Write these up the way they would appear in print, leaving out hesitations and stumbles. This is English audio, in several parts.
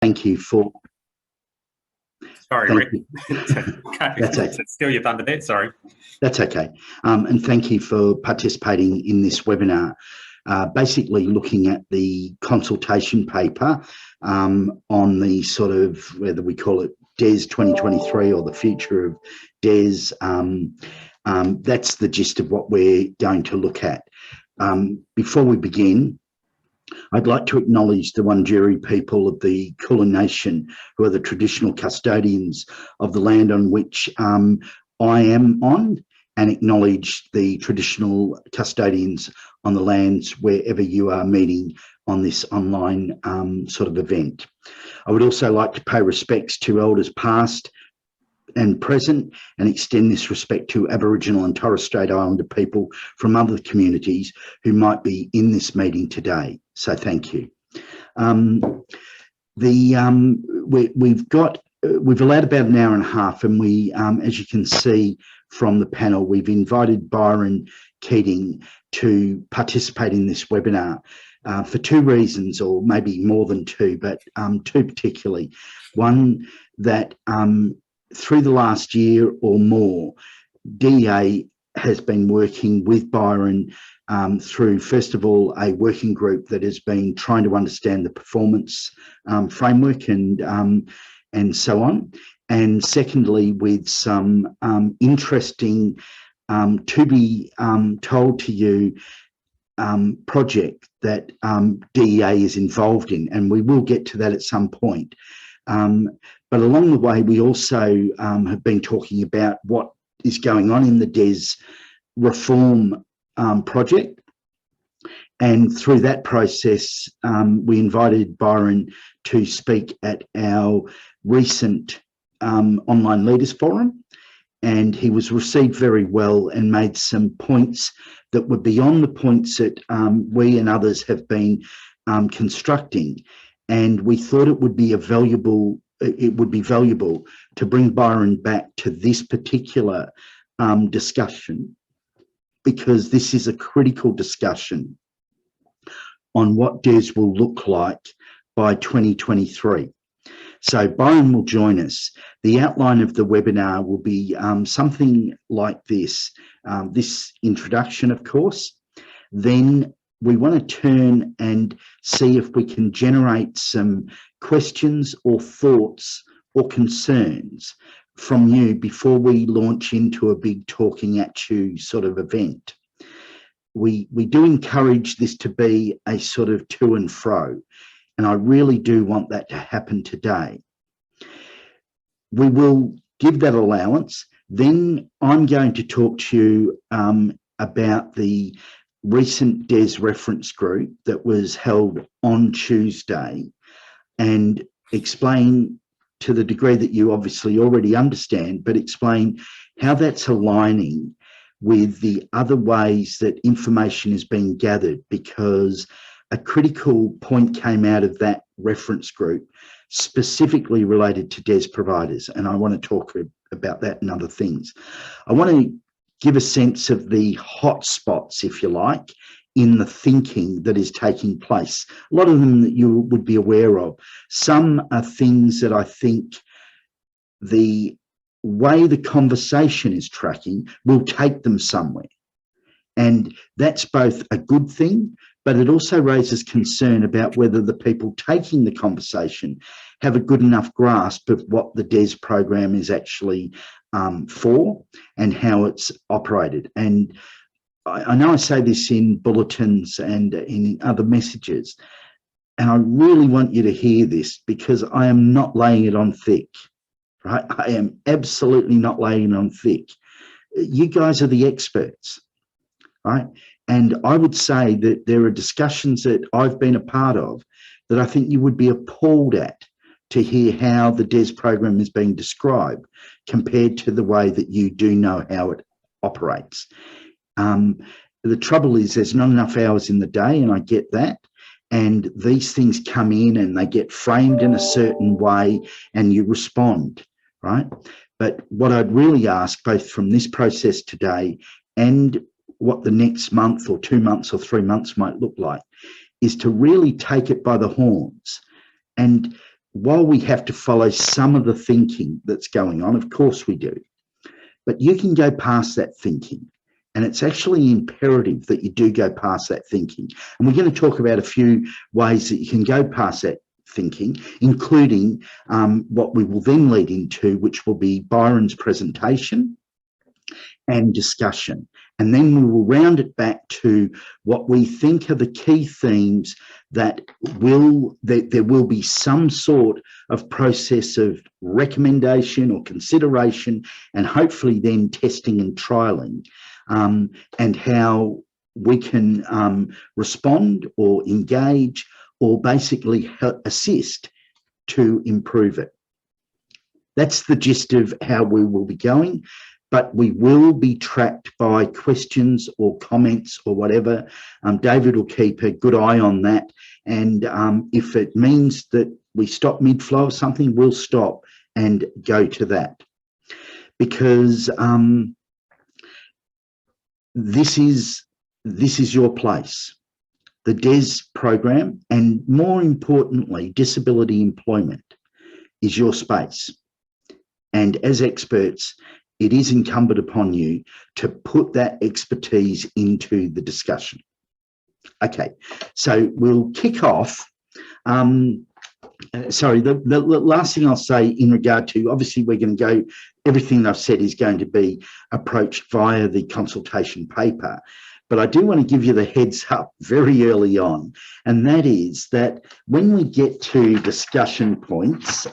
Thank you for... Sorry, Rick. That's okay. Steal your thunder there, sorry. That's okay. And thank you for participating in this webinar. Basically looking at the consultation paper on the sort of, whether we call it DES 2023 or the future of DES. That's the gist of what we're going to look at. Before we begin, I'd like to acknowledge the Wurundjeri people of the Kulin Nation, who are the traditional custodians of the land on which I am on, and acknowledge the traditional custodians on the lands wherever you are meeting on this online sort of event. I would also like to pay respects to elders past and present, and extend this respect to Aboriginal and Torres Strait Islander people from other communities who might be in this meeting today. So thank you. We've allowed about an hour and a half, and we, as you can see from the panel, we've invited Byron Keating to participate in this webinar for two reasons, or maybe more than two, but two particularly. One, that through the last year or more, DEA has been working with Byron through, first of all, a working group that has been trying to understand the performance framework and so on. And secondly, with some interesting, to be told to you, project that DEA is involved in, and we will get to that at some point. But along the way, we also have been talking about what is going on in the DES reform project. And through that process, we invited Byron to speak at our recent Online Leaders Forum. And he was received very well and made some points that were beyond the points that we and others have been constructing. And we thought it would be valuable to bring Byron back to this particular discussion, because this is a critical discussion on what DES will look like by 2023. So Byron will join us. The outline of the webinar will be something like this. This introduction, of course. Then we want to turn and see if we can generate some questions or thoughts or concerns from you before we launch into a big talking at you sort of event. We do encourage this to be a sort of to and fro, and I really do want that to happen today. We will give that allowance. Then I'm going to talk to you about the recent DES reference group that was held on Tuesday, and explain, to the degree that you obviously already understand, but explain how that's aligning with the other ways that information is being gathered, because a critical point came out of that reference group specifically related to DES providers, and I want to talk about that and other things. I want to give a sense of the hot spots, if you like, in the thinking that is taking place. A lot of them that you would be aware of. Some are things that I think the way the conversation is tracking will take them somewhere. And that's both a good thing, but it also raises concern about whether the people taking the conversation have a good enough grasp of what the DES program is actually for and how it's operated. And I know I say this in bulletins and in other messages, and I really want you to hear this, because I am not laying it on thick, right? I am absolutely not laying it on thick. You guys are the experts, right? And I would say that there are discussions that I've been a part of that I think you would be appalled at, to hear how the DES program is being described compared to the way that you do know how it operates. The trouble is there's not enough hours in the day, and I get that. And these things come in and they get framed in a certain way and you respond, right? But what I'd really ask, both from this process today and what the next month or 2 months or 3 months might look like, is to really take it by the horns and while we have to follow some of the thinking that's going on, of course we do, but you can go past that thinking. And it's actually imperative that you do go past that thinking. And we're going to talk about a few ways that you can go past that thinking, including what we will then lead into, which will be Byron's presentation and discussion. And then we will round it back to what we think are the key themes that there will be some sort of process of recommendation or consideration, and hopefully then testing and trialling, and how we can respond or engage or basically assist to improve it. That's the gist of how we will be going. But we will be tracked by questions or comments or whatever. David will keep a good eye on that. And if it means that we stop mid-flow of something, we'll stop and go to that. Because this is your place. The DES program, and more importantly, disability employment, is your space. And as experts, it is incumbent upon you to put that expertise into the discussion. Okay, so we'll kick off. Sorry, the last thing I'll say in regard to, obviously we're going to go, everything I've said is going to be approached via the consultation paper. But I do want to give you the heads up very early on, and that is that when we get to discussion points,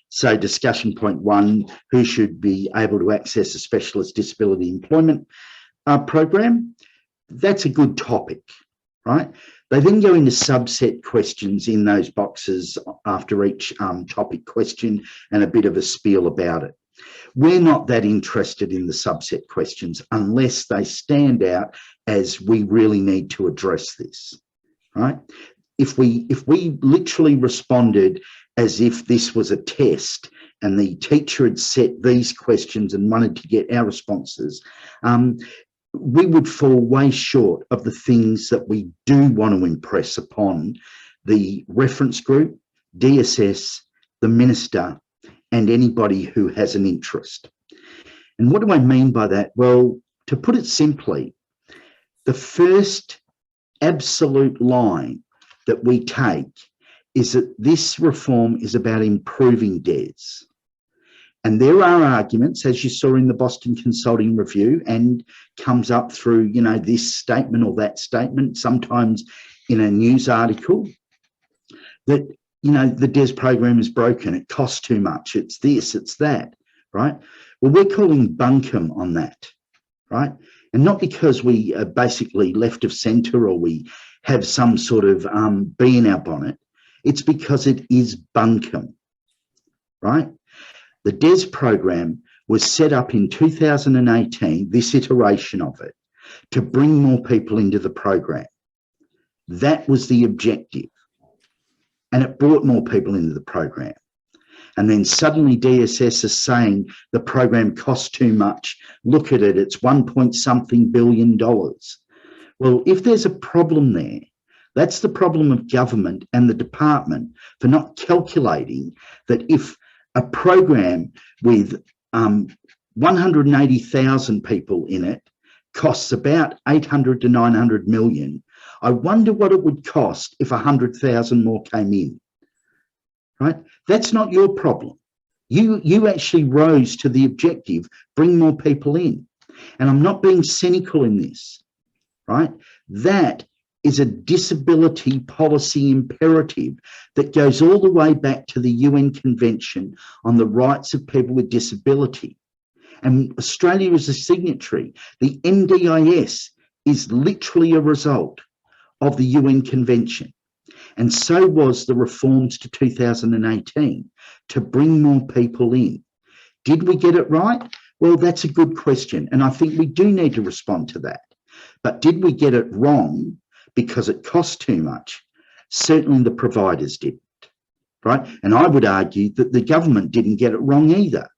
so discussion point 1, who should be able to access a specialist disability employment program? That's a good topic, right? They then go into subset questions in those boxes after each topic question and a bit of a spiel about it. We're not that interested in the subset questions unless they stand out as we really need to address this, right? If we literally responded as if this was a test and the teacher had set these questions and wanted to get our responses, we would fall way short of the things that we do want to impress upon the reference group, DSS, the minister, and anybody who has an interest. And what do I mean by that? Well, to put it simply, the first absolute line that we take is that this reform is about improving DES. And there are arguments, as you saw in the Boston Consulting Review, and comes up through, you know, this statement or that statement, sometimes in a news article, that, you know, the DES program is broken, it costs too much, it's this, it's that, right? Well, we're calling bunkum on that, right? And not because we are basically left of centre or we have some sort of bee in our bonnet. It's because it is bunkum, right? The DES program was set up in 2018, this iteration of it, to bring more people into the program. That was the objective. And it brought more people into the program. And then suddenly DSS is saying the program costs too much. Look at it, it's $1.something billion. Well, if there's a problem there, that's the problem of government and the department for not calculating that if a program with 180,000 people in it costs about 800 to 900 million, I wonder what it would cost if 100,000 more came in, right? That's not your problem. You actually rose to the objective, bring more people in. And I'm not being cynical in this, right? That is a disability policy imperative that goes all the way back to the UN Convention on the Rights of People with Disability. And Australia is a signatory. The NDIS is literally a result of the UN Convention. And so was the reforms to 2018 to bring more people in. Did we get it right? Well, that's a good question. And I think we do need to respond to that. But did we get it wrong because it cost too much? Certainly the providers didn't, right? And I would argue that the government didn't get it wrong either.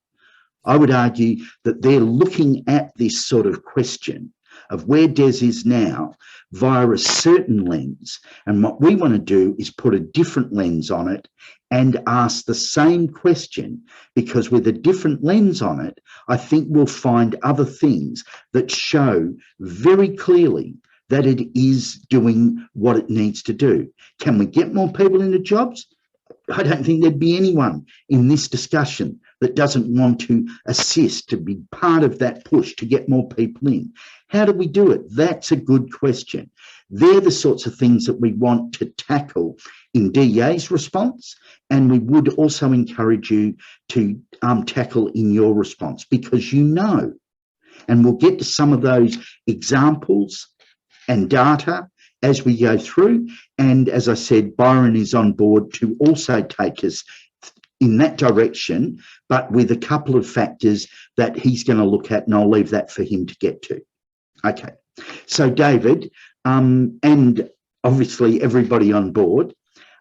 I would argue that they're looking at this sort of question of where Des is now via a certain lens. And what we want to do is put a different lens on it and ask the same question, because with a different lens on it, I think we'll find other things that show very clearly that it is doing what it needs to do. Can we get more people into jobs? I don't think there'd be anyone in this discussion that doesn't want to assist, to be part of that push to get more people in. How do we do it? That's a good question. They're the sorts of things that we want to tackle in DEA's response, and we would also encourage you to tackle in your response, because you know, and we'll get to some of those examples and data as we go through. And as I said, Byron is on board to also take us in that direction, but with a couple of factors that he's going to look at, and I'll leave that for him to get to. Okay, so David, and obviously everybody on board,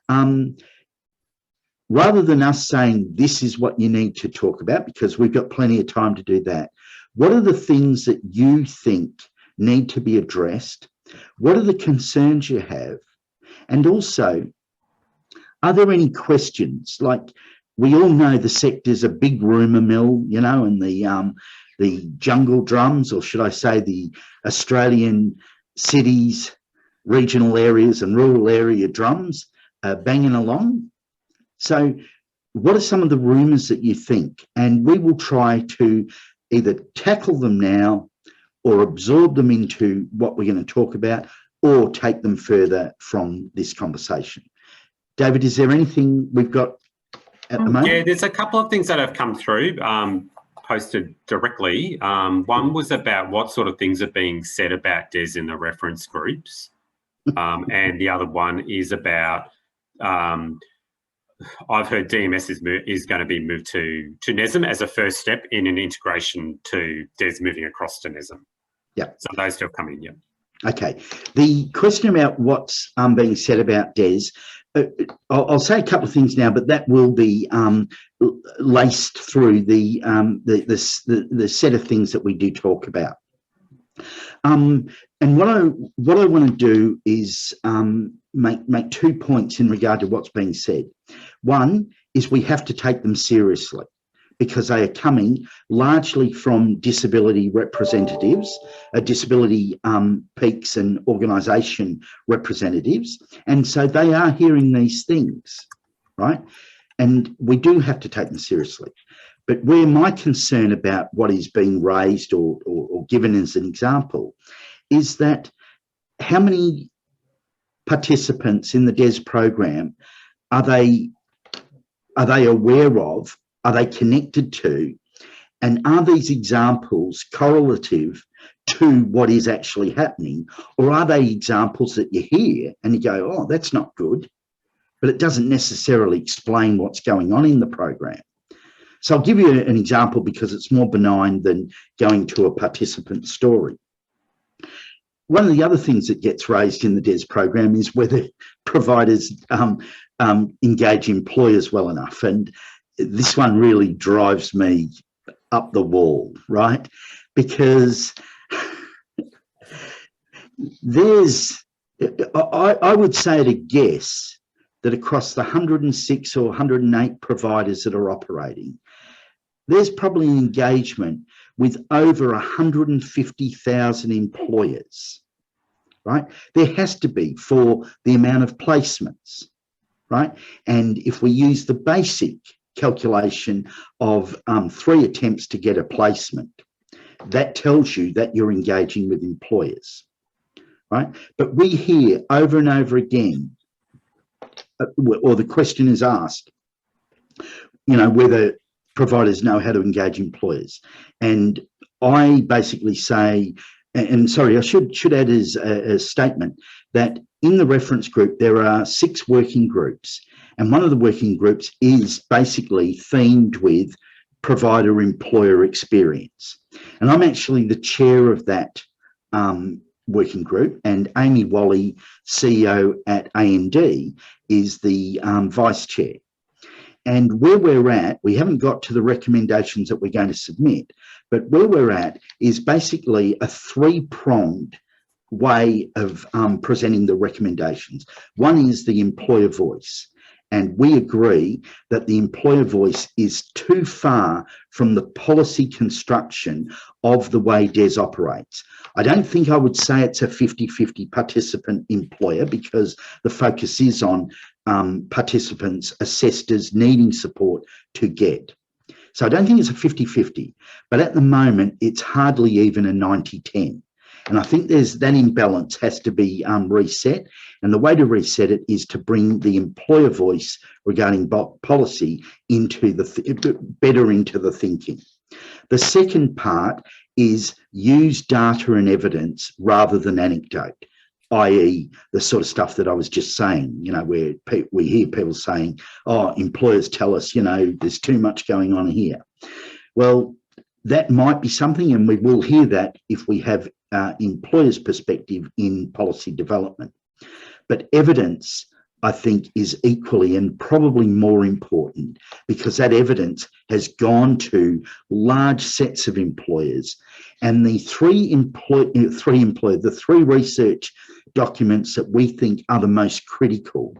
rather than us saying this is what you need to talk about, because we've got plenty of time to do that, what are the things that you think need to be addressed? What are the concerns you have? And also, are there any questions? Like, we all know the sector's a big rumour mill, you know, and the jungle drums, or should I say the Australian cities, regional areas and rural area drums are banging along. So what are some of the rumours that you think? And we will try to either tackle them now or absorb them into what we're going to talk about, or take them further from this conversation. David, is there anything we've got at the moment? Yeah, there's a couple of things that have come through, posted directly. One was about what sort of things are being said about Des in the reference groups. And the other one is about, I've heard DMS is going to be moved to NESM as a first step in an integration to Des moving across to NESM. Yeah. So those still come in, yeah. Okay. The question about what's being said about Des, I'll say a couple of things now, but that will be laced through the set of things that we do talk about. And what I want to do is make 2 points in regard to what's being said. One is we have to take them seriously, because they are coming largely from disability representatives, disability peaks and organisation representatives. And so they are hearing these things, right? And we do have to take them seriously. But where my concern about what is being raised or given as an example is that how many participants in the DES program are they aware of? Are they connected to? And are these examples correlative to what is actually happening? Or are they examples that you hear and you go, oh, that's not good, but it doesn't necessarily explain what's going on in the program? So I'll give you an example because it's more benign than going to a participant story. One of the other things that gets raised in the DES program is whether providers engage employers well enough. And this one really drives me up the wall, right? Because I would say at a guess that across the 106 or 108 providers that are operating, there's probably an engagement with over 150,000 employers, right? There has to be for the amount of placements, right? And if we use the basic calculation of 3 attempts to get a placement, that tells you that you're engaging with employers, right? But we hear over and over again, or the question is asked, you know, whether providers know how to engage employers. And I basically say, and sorry, I should add as a statement that in the reference group, there are 6 working groups. And one of the working groups is basically themed with provider employer experience. And I'm actually the chair of that working group, and Amy Wally, CEO at AMD, is the vice chair. And where we're at, we haven't got to the recommendations that we're going to submit, but where we're at is basically a three-pronged way of presenting the recommendations. One is the employer voice. And we agree that the employer voice is too far from the policy construction of the way DES operates. I don't think I would say it's a 50-50 participant employer, because the focus is on participants assessed as needing support to get. So I don't think it's a 50-50, but at the moment it's hardly even a 90-10. And I think that imbalance has to be reset. And the way to reset it is to bring the employer voice regarding policy into better into the thinking. The second part is use data and evidence rather than anecdote, i.e. the sort of stuff that I was just saying, where we hear people saying, oh, employers tell us, there's too much going on here. Well, that might be something, and we will hear that if we have employers' perspective in policy development. But evidence, I think, is equally and probably more important, because that evidence has gone to large sets of employers, and the three research documents that we think are the most critical.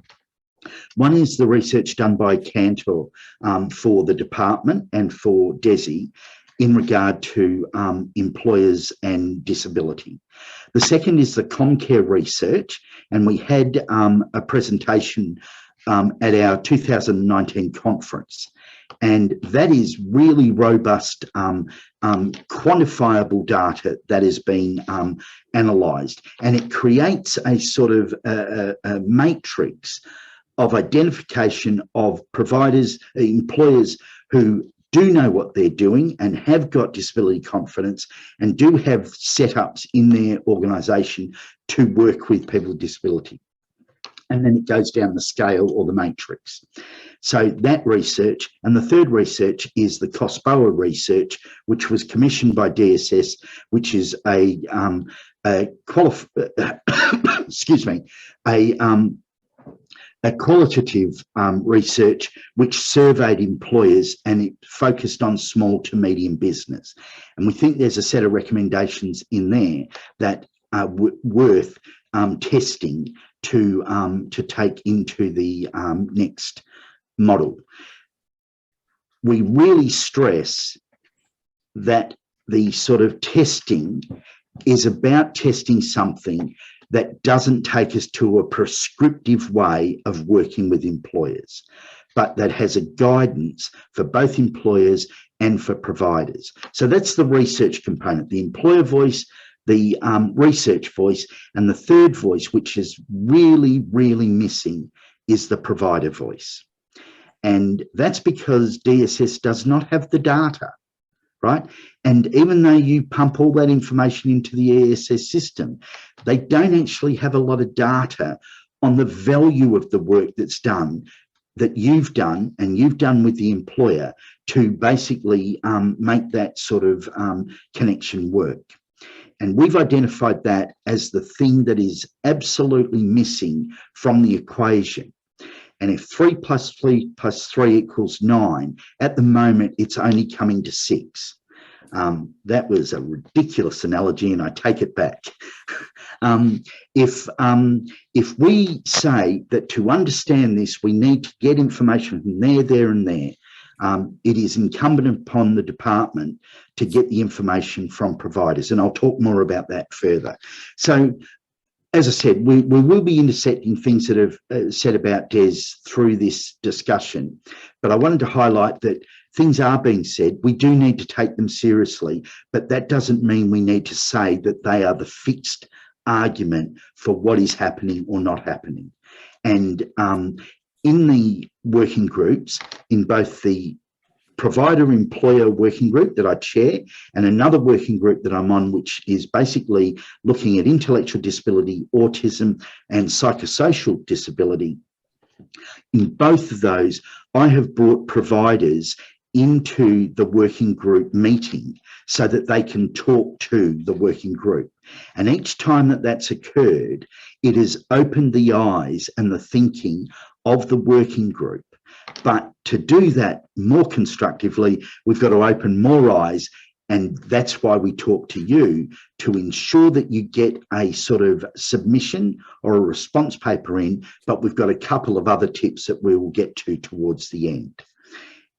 One is the research done by Cantor for the department and for DESI in regard to employers and disability. The second is the ComCare research, and we had a presentation at our 2019 conference, and that is really robust, quantifiable data that has been analysed, and it creates a sort of a matrix of identification of providers, employers who do know what they're doing and have got disability confidence and do have setups in their organisation to work with people with disability. And then it goes down the scale or the matrix. So that research, and the third research is the COSBOA research, which was commissioned by DSS, which is a qualitative research which surveyed employers, and it focused on small to medium business. And we think there's a set of recommendations in there that are worth testing to take into the next model. We really stress that the sort of testing is about testing something that doesn't take us to a prescriptive way of working with employers, but that has a guidance for both employers and for providers. So that's the research component, the employer voice, the research voice, and the third voice, which is really, really missing, is the provider voice. And that's because DSS does not have the data, right? And even though you pump all that information into the ESS system, they don't actually have a lot of data on the value of the work that's done, that you've done and you've done with the employer to basically make that sort of connection work. And we've identified that as the thing that is absolutely missing from the equation. And if 3 + 3 + 3 = 9, at the moment, it's only coming to 6. That was a ridiculous analogy, and I take it back. If we say that to understand this, we need to get information from there, and there, it is incumbent upon the department to get the information from providers, and I'll talk more about that further. So, as I said, we will be intersecting things that have said about DES through this discussion, but I wanted to highlight that things are being said. We do need to take them seriously, but that doesn't mean we need to say that they are the fixed argument for what is happening or not happening. And in the working groups, in both the provider-employer working group that I chair and another working group that I'm on, which is basically looking at intellectual disability, autism, and psychosocial disability, in both of those, I have brought providers into the working group meeting so that they can talk to the working group. And each time that that's occurred, it has opened the eyes and the thinking of the working group But to do that more constructively, we've got to open more eyes. And that's why we talk to you, to ensure that you get a sort of submission or a response paper in, but we've got a couple of other tips that we will get to towards the end.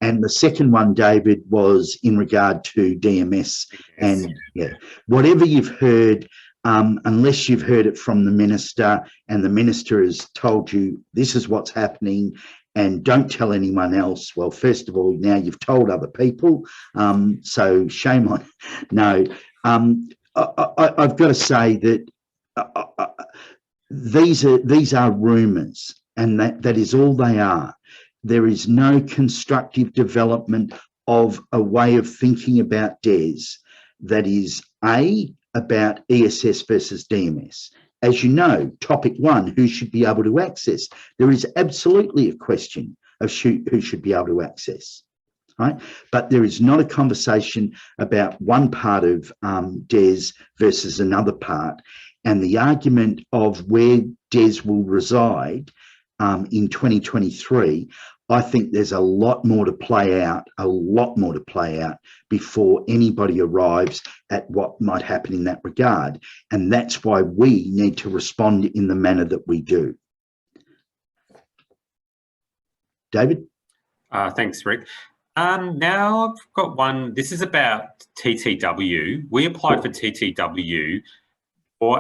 And the second one, David, was in regard to DMS. And yeah, whatever you've heard, unless you've heard it from the minister and the minister has told you this is what's happening and don't tell anyone else. Well, first of all, now you've told other people, so shame on. No, I've got to say that these are rumours, and that is all they are. There is no constructive development of a way of thinking about DES that is about ESS versus DMS. As you know, topic 1, who should be able to access? There is absolutely a question of who should be able to access, right? But there is not a conversation about one part of DES versus another part. And the argument of where DES will reside in 2023, I think there's a lot more to play out, before anybody arrives at what might happen in that regard. And that's why we need to respond in the manner that we do. David? Thanks, Rick. Now I've got one. This is about TTW. We applied for TTW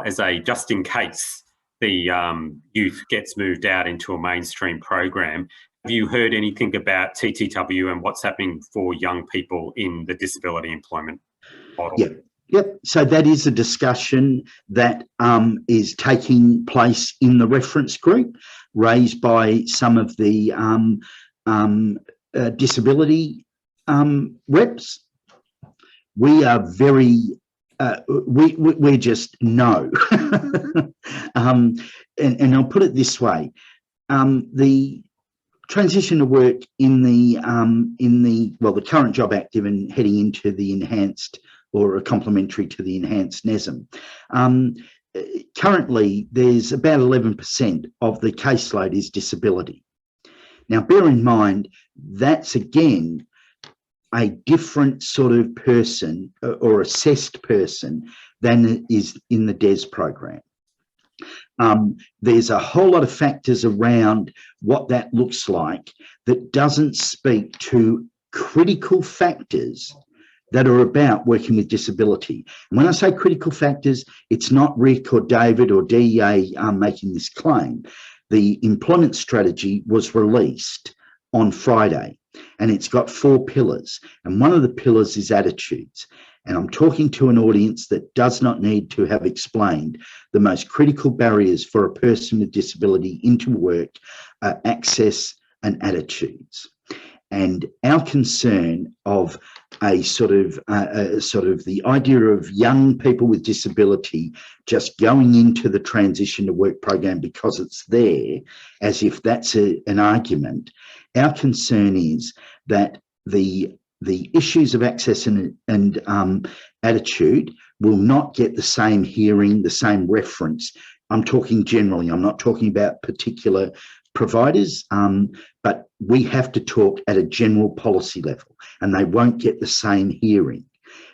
as a just in case the youth gets moved out into a mainstream program. Have you heard anything about TTW and what's happening for young people in the disability employment model? Yep. So that is a discussion that is taking place in the reference group, raised by some of the disability reps. We are very, we just know. And I'll put it this way: the transition to work in the current job active and heading into the enhanced or a complementary to the enhanced NESM. Currently, there's about 11% of the caseload is disability. Now, bear in mind, that's again a different sort of person or assessed person than is in the DES program. There's a whole lot of factors around what that looks like that doesn't speak to critical factors that are about working with disability. And when I say critical factors, it's not Rick or David or DEA making this claim. The employment strategy was released on Friday, and it's got 4 pillars. And one of the pillars is attitudes. And I'm talking to an audience that does not need to have explained the most critical barriers for a person with disability into work are access and attitudes. And our concern of a sort of the idea of young people with disability just going into the transition to work program because it's there, as if that's an argument. Our concern is that the issues of access and attitude will not get the same hearing, the same reference. I'm talking generally, I'm not talking about particular providers, but we have to talk at a general policy level, and they won't get the same hearing.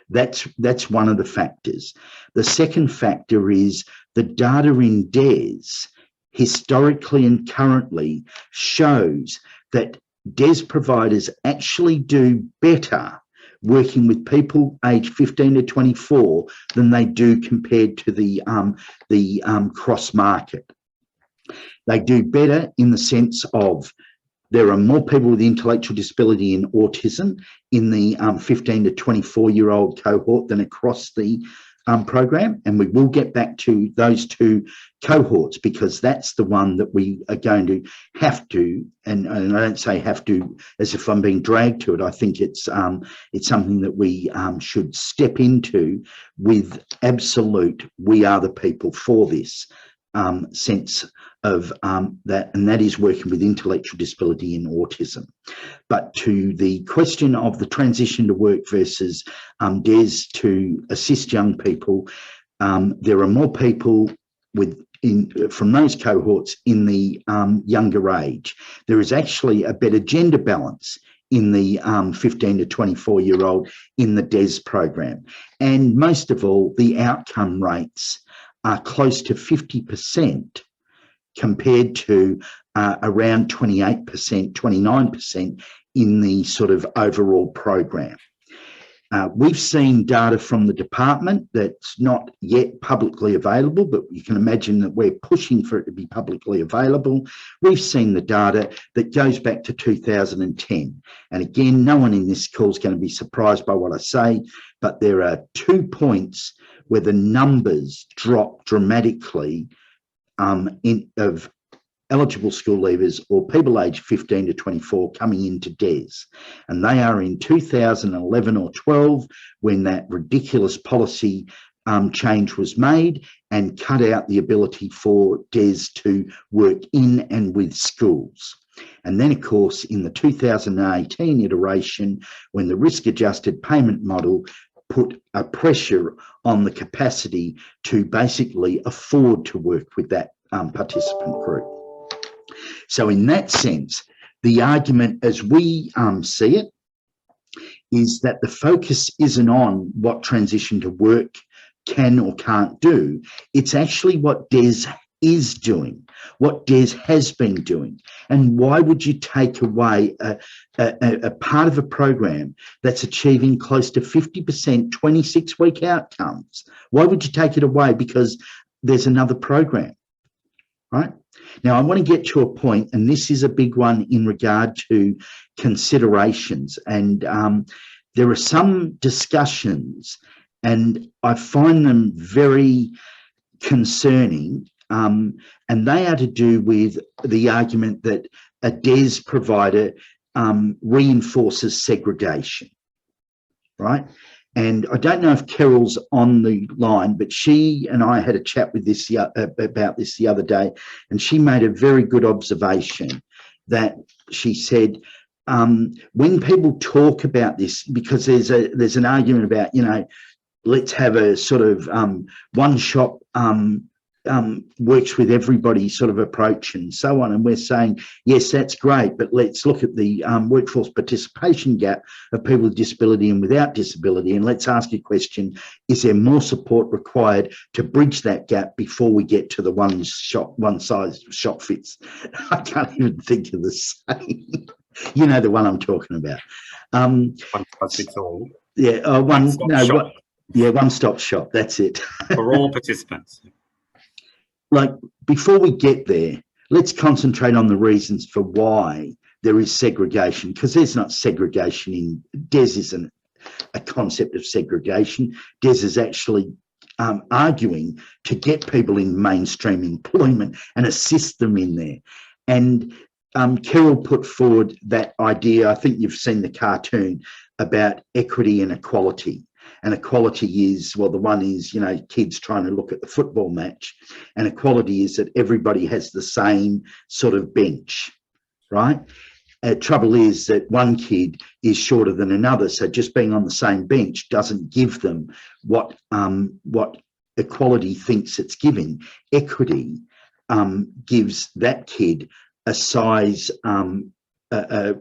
That's one of the factors. The second factor is the data in DES historically and currently shows that DES providers actually do better working with people aged 15 to 24 than they do compared to the cross market. They do better in the sense of there are more people with intellectual disability and autism in the 15 to 24-year-old cohort than across the program. And we will get back to those 2 cohorts because that's the one that we are going to have to, and I don't say have to as if I'm being dragged to it. I think it's something that we should step into with absolute, we are the people for this sense of that, and that is working with intellectual disability and autism. But to the question of the transition to work versus DES to assist young people, there are more people with from those cohorts in the younger age. There is actually a better gender balance in the 15 to 24-year-old in the DES program. And most of all, the outcome rates are close to 50% compared to around 28%, 29% in the sort of overall program. We've seen data from the department that's not yet publicly available, but you can imagine that we're pushing for it to be publicly available. We've seen the data that goes back to 2010. And again, no one in this call is going to be surprised by what I say, but there are 2 points where the numbers drop dramatically of eligible school leavers or people aged 15 to 24 coming into DES. And they are in 2011 or 12 when that ridiculous policy change was made and cut out the ability for DES to work in and with schools. And then, of course, in the 2018 iteration, when the risk-adjusted payment model put a pressure on the capacity to basically afford to work with that participant group. So in that sense, the argument as we see it is that the focus isn't on what transition to work can or can't do. It's actually what DES is doing, what DES has been doing. And why would you take away a part of a program that's achieving close to 50% 26-week outcomes? Why would you take it away because there's another program, right? Now, I want to get to a point, and this is a big one in regard to considerations. And there are some discussions, and I find them very concerning, and they are to do with the argument that a DES provider reinforces segregation, right? And I don't know if Carol's on the line, but she and I had a chat with this about this the other day, and she made a very good observation that she said, when people talk about this, because there's an argument about, you know, let's have a sort of one shop works with everybody sort of approach and so on. And we're saying, yes, that's great, but let's look at the workforce participation gap of people with disability and without disability. And let's ask a question, is there more support required to bridge that gap before we get to the one size shop fits? I can't even think of the saying. You know the one I'm talking about. One size fits all. Yeah, one-stop shop, that's it. For all participants. Like, before we get there, let's concentrate on the reasons for why there is segregation, because there's not segregation in DES isn't a concept of segregation. DES is actually arguing to get people in mainstream employment and assist them in there. And Carol put forward that idea, I think you've seen the cartoon, about equity and equality. And equality is, well, the one is, you know, kids trying to look at the football match. And equality is that everybody has the same sort of bench, right? Trouble is that one kid is shorter than another. So just being on the same bench doesn't give them what equality thinks it's giving. Equity gives that kid a size, a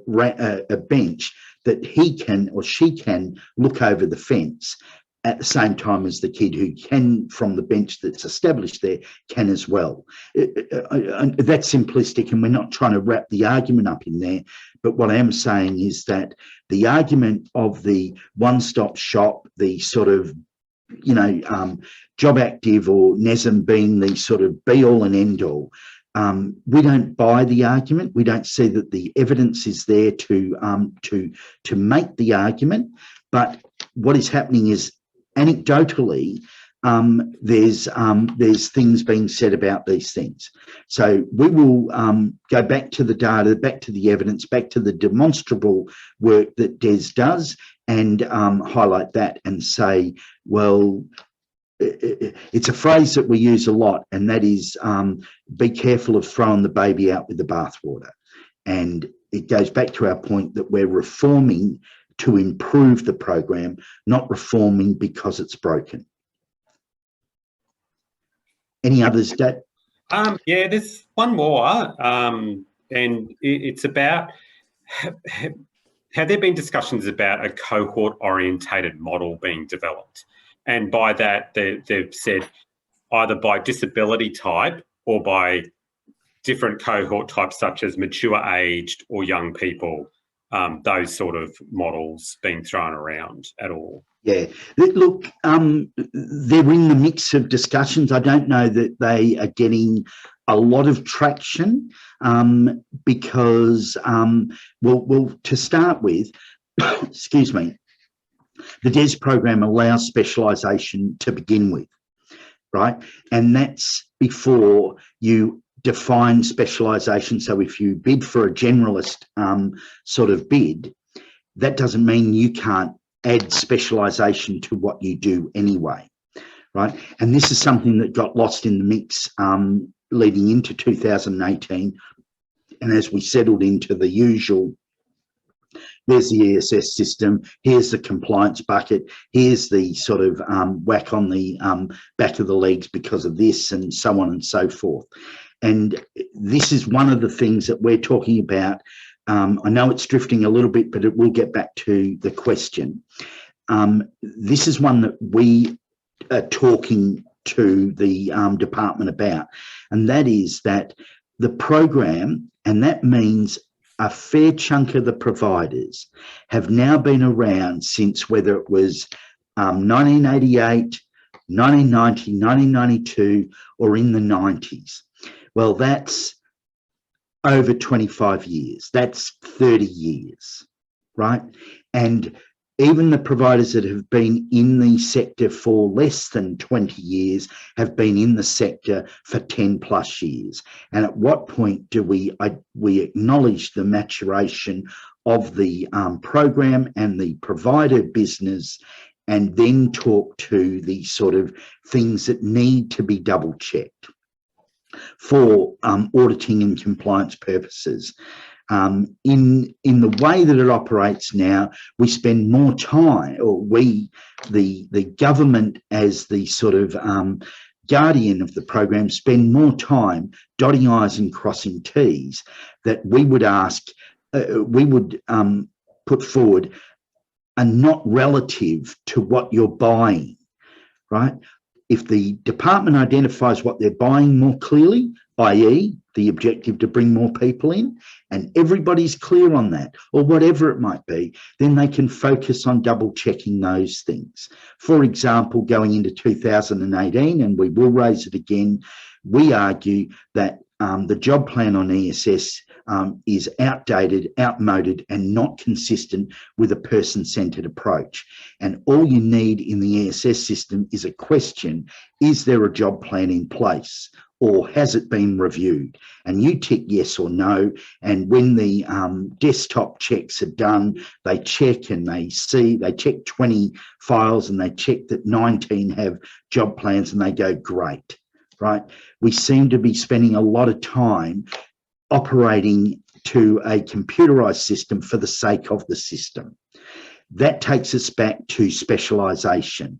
bench that he can or she can look over the fence at the same time as the kid who can, from the bench that's established there, can as well. That's simplistic, and we're not trying to wrap the argument up in there. But what I am saying is that the argument of the one-stop shop, the sort of, you know, Job Active or NESM being the sort of be-all and end-all, we don't buy the argument. We don't see that the evidence is there to make the argument. But what is happening is, anecdotally, there's things being said about these things. So we will go back to the data, back to the evidence, back to the demonstrable work that DES does, and highlight that and say, well, it's a phrase that we use a lot, and that is be careful of throwing the baby out with the bathwater. And it goes back to our point that we're reforming to improve the program, not reforming because it's broken. Any others, Dad? Yeah, there's one more, and it's about have there been discussions about a cohort-orientated model being developed? And by that, they've said either by disability type or by different cohort types, such as mature-aged or young people, those sort of models being thrown around at all. Yeah, look, they're in the mix of discussions. I don't know that they are getting a lot of traction because, well, to start with, excuse me, the DES program allows specialisation to begin with, right? And that's before you define specialisation. So if you bid for a generalist sort of bid, that doesn't mean you can't add specialisation to what you do anyway, right? And this is something that got lost in the mix leading into 2018. And as we settled into the usual, there's the ESS system, here's the compliance bucket, here's the sort of whack on the back of the legs because of this, and so on and so forth. And this is one of the things that we're talking about. I know it's drifting a little bit, but it will get back to the question. This is one that we are talking to the department about, and that is that the program, and that means a fair chunk of the providers, have now been around since whether it was 1988, 1990, 1992, or in the 90s. Well, that's over 25 years. That's 30 years, right? And even the providers that have been in the sector for less than 20 years have been in the sector for 10 plus years. And at what point do we acknowledge the maturation of the program and the provider business, and then talk to the sort of things that need to be double checked for auditing and compliance purposes? In the way that it operates now, we spend more time, or the government as the sort of guardian of the program, spend more time dotting I's and crossing T's, that we would ask, we would put forward a not relative to what you're buying, right? If the department identifies what they're buying more clearly, i.e. the objective to bring more people in, and everybody's clear on that, or whatever it might be, then they can focus on double checking those things. For example, going into 2018, and we will raise it again, we argue that the job plan on ESS is outdated, outmoded, and not consistent with a person-centered approach. And all you need in the ESS system is a question: is there a job plan in place, or has it been reviewed? And you tick yes or no. And when the desktop checks are done, they check and they check 20 files and they check that 19 have job plans, and they go, great, right? We seem to be spending a lot of time operating to a computerized system for the sake of the system. That takes us back to specialisation.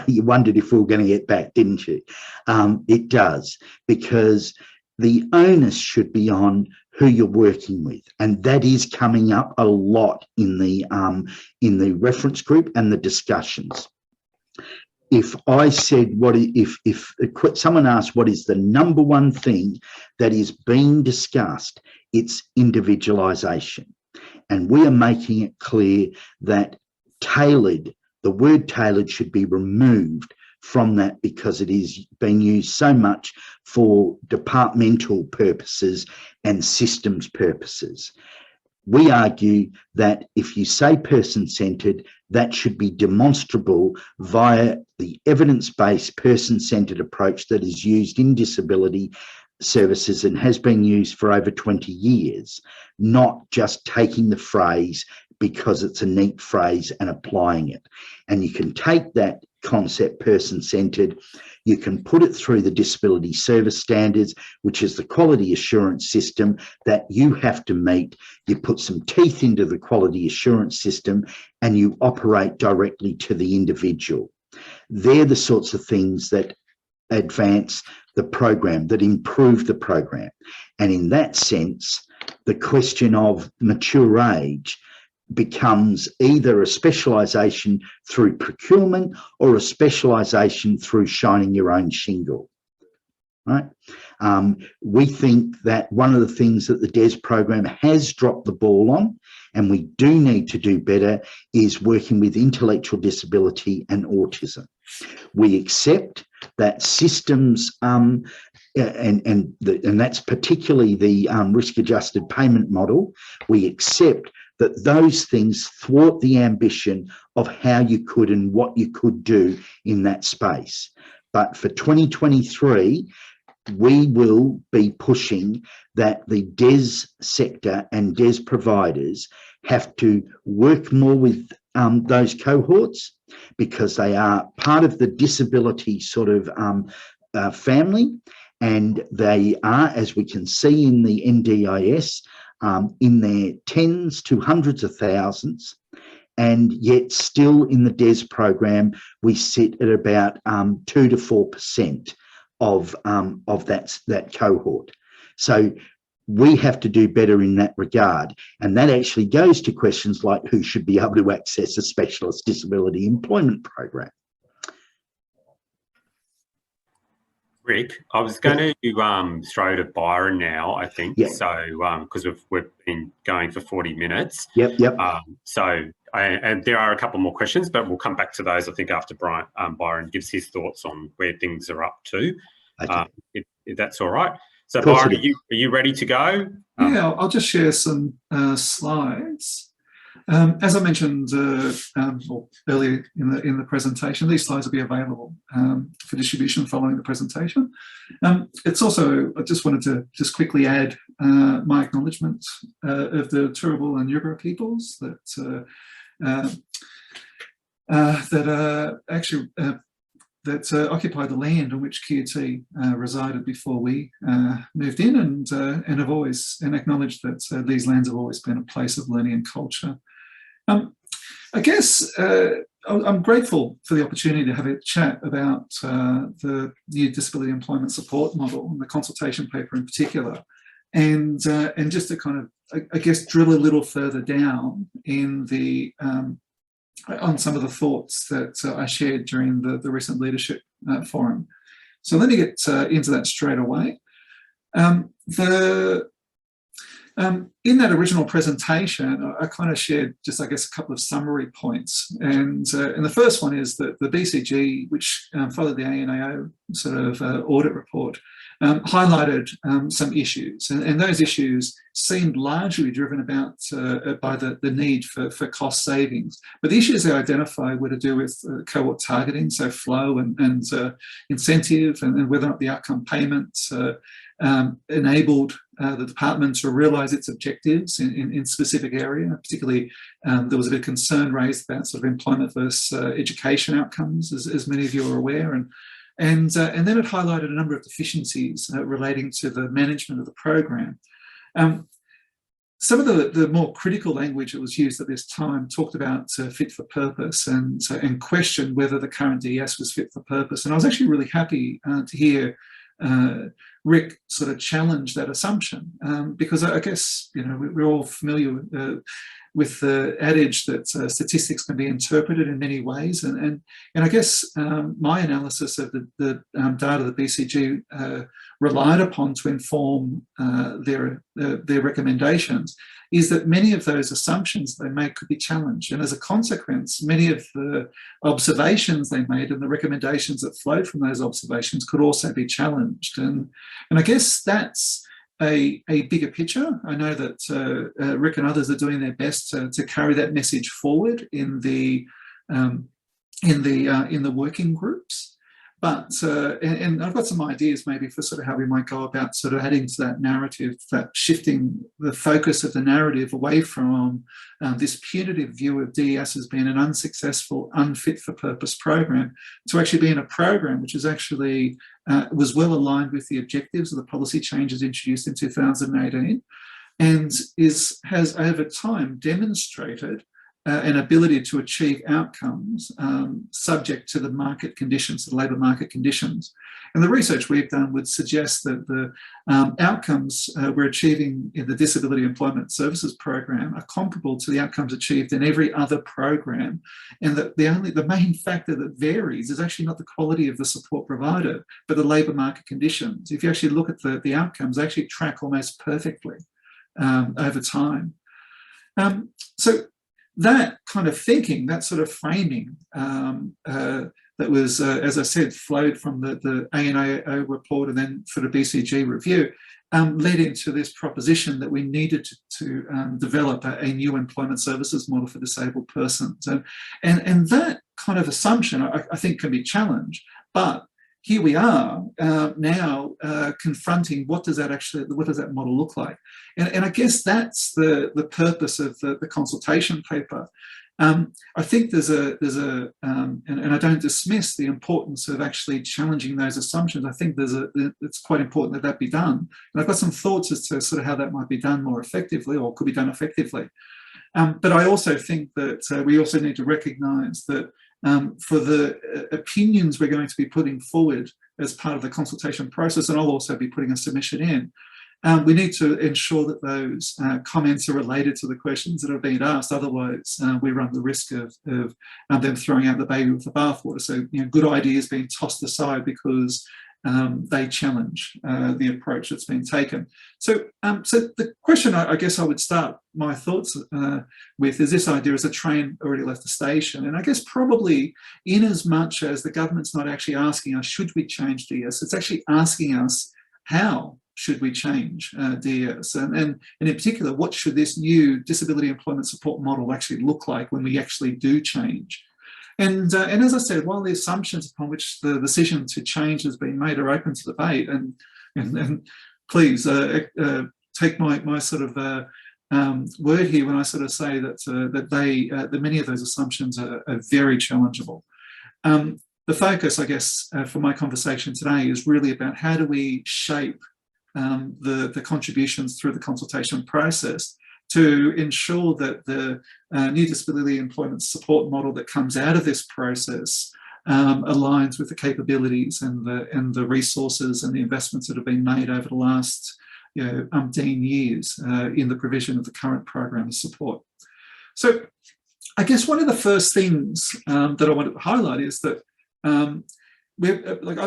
You wondered if we were going to get back, didn't you? It does, because the onus should be on who you're working with, and that is coming up a lot in the reference group and the discussions. If I said if someone asked what is the number one thing that is being discussed, it's individualization. And we are making it clear that tailored, the word tailored, should be removed from that, because it is being used so much for departmental purposes and systems purposes. We argue that if you say person-centered, that should be demonstrable via the evidence-based person-centered approach that is used in disability services and has been used for over 20 years, not just taking the phrase because it's a neat phrase and applying it. And you can take that concept, person-centered, you can put it through the disability service standards, which is the quality assurance system that you have to meet. You put some teeth into the quality assurance system and you operate directly to the individual. They're the sorts of things that advance the program, that improve the program. And in that sense, the question of mature age becomes either a specialisation through procurement or a specialisation through shining your own shingle. Right? We think that one of the things that the DES program has dropped the ball on, and we do need to do better, is working with intellectual disability and autism. We accept that systems, and that's particularly the risk-adjusted payment model, we accept that those things thwart the ambition of how you could and what you could do in that space. But for 2023, we will be pushing that the DES sector and DES providers have to work more with those cohorts, because they are part of the disability sort of family, and they are, as we can see in the NDIS, in their tens to hundreds of thousands, and yet still in the DES program we sit at about 2 to 4% of that cohort. So we have to do better in that regard, and that actually goes to questions like who should be able to access a specialist disability employment program. Rick, I was going to throw to Byron now, I think. Yeah. So, because we've been going for 40 minutes. Yep. And there are a couple more questions, but we'll come back to those, I think, after Byron gives his thoughts on where things are up to. Okay. If that's all right. So, Byron, are you ready to go? Yeah, I'll just share some slides. As I mentioned earlier in the presentation, these slides will be available for distribution following the presentation. It's also, I just wanted to just quickly add my acknowledgement of the Turrbal and Yugara peoples that occupy the land on which QT resided before we moved in, and have always acknowledged that these lands have always been a place of learning and culture. I guess I'm grateful for the opportunity to have a chat about the new disability employment support model and the consultation paper in particular, and just to kind of, I guess, drill a little further down in the on some of the thoughts that I shared during the recent leadership forum. So let me get into that straight away. In that original presentation, I kind of shared just, I guess, a couple of summary points. And the first one is that the BCG, which followed the ANAO sort of audit report, highlighted some issues. And those issues seemed largely driven by the need for cost savings. But the issues they identified were to do with cohort targeting, so flow and incentive, and whether or not the outcome payments enabled the department to realise its objectives in specific area. Particularly, there was a bit of concern raised about sort of employment versus education outcomes, as many of you are aware, and then it highlighted a number of deficiencies relating to the management of the program. Some of the more critical language that was used at this time talked about fit for purpose and questioned whether the current DES was fit for purpose. And I was actually really happy to hear Rick sort of challenge that assumption, because I guess, you know, we're all familiar with the adage that statistics can be interpreted in many ways, and I guess my analysis of the data the BCG relied upon to inform their recommendations is that many of those assumptions they make could be challenged, and as a consequence, many of the observations they made and the recommendations that flowed from those observations could also be challenged, and I guess that's a bigger picture. I know that Rick and others are doing their best to carry that message forward in the working groups. But and I've got some ideas maybe for sort of how we might go about sort of adding to that narrative, that shifting the focus of the narrative away from this punitive view of DES as being an unsuccessful, unfit for purpose program, to actually being a program which is actually was well aligned with the objectives of the policy changes introduced in 2018, and has over time demonstrated an ability to achieve outcomes subject to the market conditions, the labour market conditions. And the research we've done would suggest that the outcomes we're achieving in the Disability Employment Services Program are comparable to the outcomes achieved in every other program, and that the main factor that varies is actually not the quality of the support provided, but the labour market conditions. If you actually look at the outcomes, they actually track almost perfectly over time. So that kind of thinking, that sort of framing that was, as I said, flowed from the ANAO report and then for the BCG review, led into this proposition that we needed to develop a new employment services model for disabled persons. And that kind of assumption, I think, can be challenged, but here we are now confronting what does that model look like? And I guess that's the purpose of the consultation paper. I think there's and I don't dismiss the importance of actually challenging those assumptions. I think it's quite important that be done. And I've got some thoughts as to sort of how that might be done more effectively, or could be done effectively. But I also think that we also need to recognise that for the opinions we're going to be putting forward as part of the consultation process, and I'll also be putting a submission in, we need to ensure that those comments are related to the questions that are being asked. Otherwise, we run the risk of them throwing out the baby with the bathwater. So, good ideas being tossed aside because they challenge the approach that's been taken. So, so the question I guess I would start my thoughts with is this idea: is a train already left the station? And I guess probably in as much as the government's not actually asking us, should we change DS? It's actually asking us, how should we change DS? And in particular, what should this new disability employment support model actually look like when we actually do change? And as I said, while the assumptions upon which the decision to change has been made are open to debate, and please take my sort of word here when I sort of say that that many of those assumptions are very challengeable. The focus, I guess, for my conversation today is really about how do we shape the contributions through the consultation process to ensure that the new disability employment support model that comes out of this process aligns with the capabilities and the resources and the investments that have been made over the last umpteen years in the provision of the current program of support. So I guess one of the first things that I want to highlight is that I've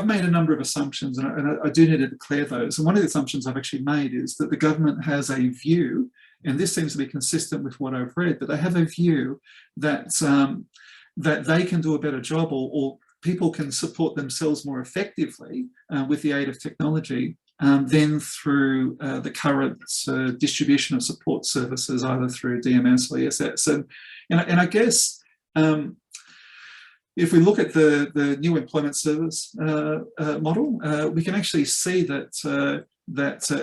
made a number of assumptions, and I do need to declare those. And one of the assumptions I've actually made is that the government has a view, and this seems to be consistent with what I've read, but they have a view that that they can do a better job, or people can support themselves more effectively with the aid of technology than through the current distribution of support services, either through DMS or ESS. And I guess if we look at the new employment service model, we can actually see that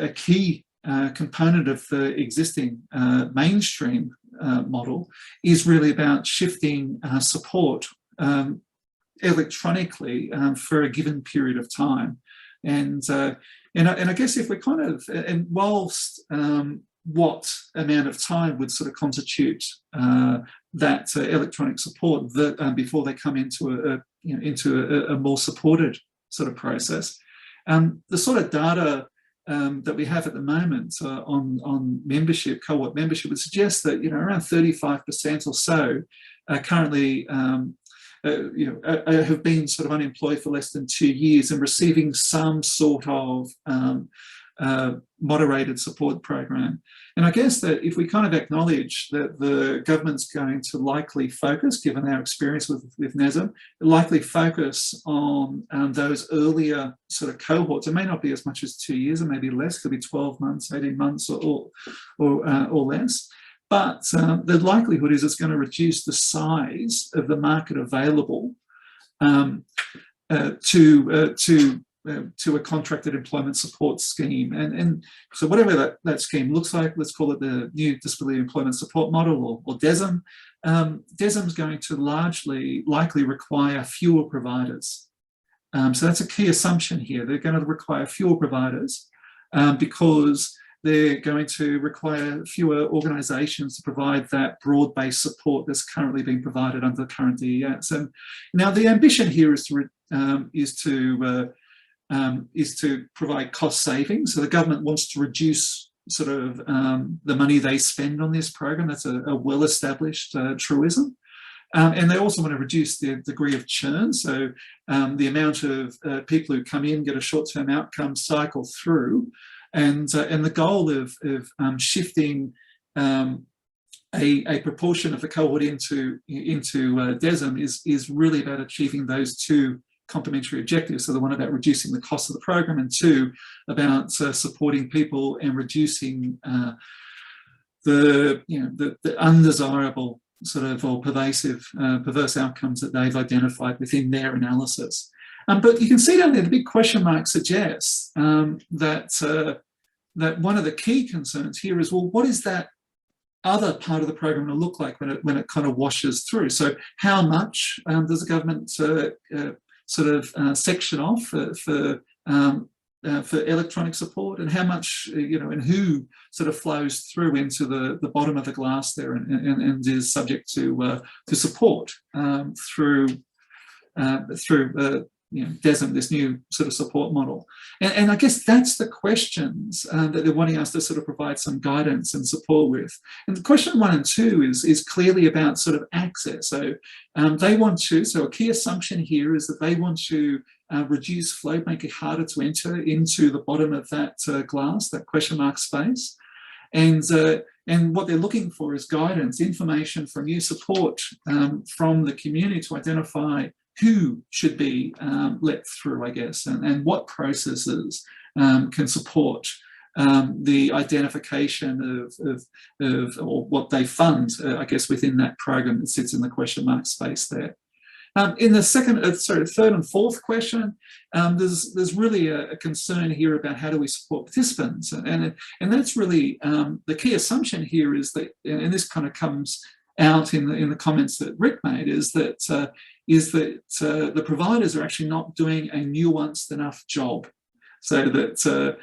a key component of the existing mainstream model is really about shifting support electronically for a given period of time. And I guess if we kind of, and whilst what amount of time would sort of constitute that electronic support that before they come into a more supported sort of process, the sort of data that we have at the moment on membership, cohort membership, would suggest that around 35% or so currently have been sort of unemployed for less than 2 years and receiving some sort of moderated support program. And I guess that if we kind of acknowledge that the government's going to likely focus, given our experience with NASM, likely focus on those earlier sort of cohorts, it may not be as much as 2 years, it may be less, it could be 12 months, 18 months or less. But the likelihood is it's going to reduce the size of the market available to a contracted employment support scheme. And so whatever that scheme looks like, let's call it the new disability employment support model or DESM. DESM is going to likely require fewer providers. So that's a key assumption here. They're going to require fewer providers because they're going to require fewer organisations to provide that broad-based support that's currently being provided under the current DEAs. And now the ambition here is to provide cost savings. So the government wants to reduce sort of the money they spend on this program. That's a well-established truism. And they also want to reduce the degree of churn. So the amount of people who come in, get a short-term outcome, cycle through, and the goal of shifting a proportion of the cohort into DESM is really about achieving those two complementary objectives. So the one about reducing the cost of the program, and two about supporting people and reducing the undesirable sort of or perverse outcomes that they've identified within their analysis. But you can see down there the big question mark suggests that one of the key concerns here is, well, what is that other part of the program going to look like when it kind of washes through? So how much does the government section off for electronic support, and how much, and who sort of flows through into the bottom of the glass there and is subject to support through DESM, this new sort of support model. And I guess that's the questions that they're wanting us to sort of provide some guidance and support with. And question 1 and 2 is clearly about sort of access. So they want to, so a key assumption here is that they want to reduce flow, make it harder to enter into the bottom of that glass, that question mark space. And what they're looking for is guidance, information from you, support from the community to identify who should be let through, I guess, and what processes can support the identification of or what they fund, I guess, within that program that sits in the question mark space there. In the third and fourth question, there's really a concern here about how do we support participants, and that's really the key assumption here is that, and this kind of comes out in the comments that Rick made, is that the providers are actually not doing a nuanced enough job. So that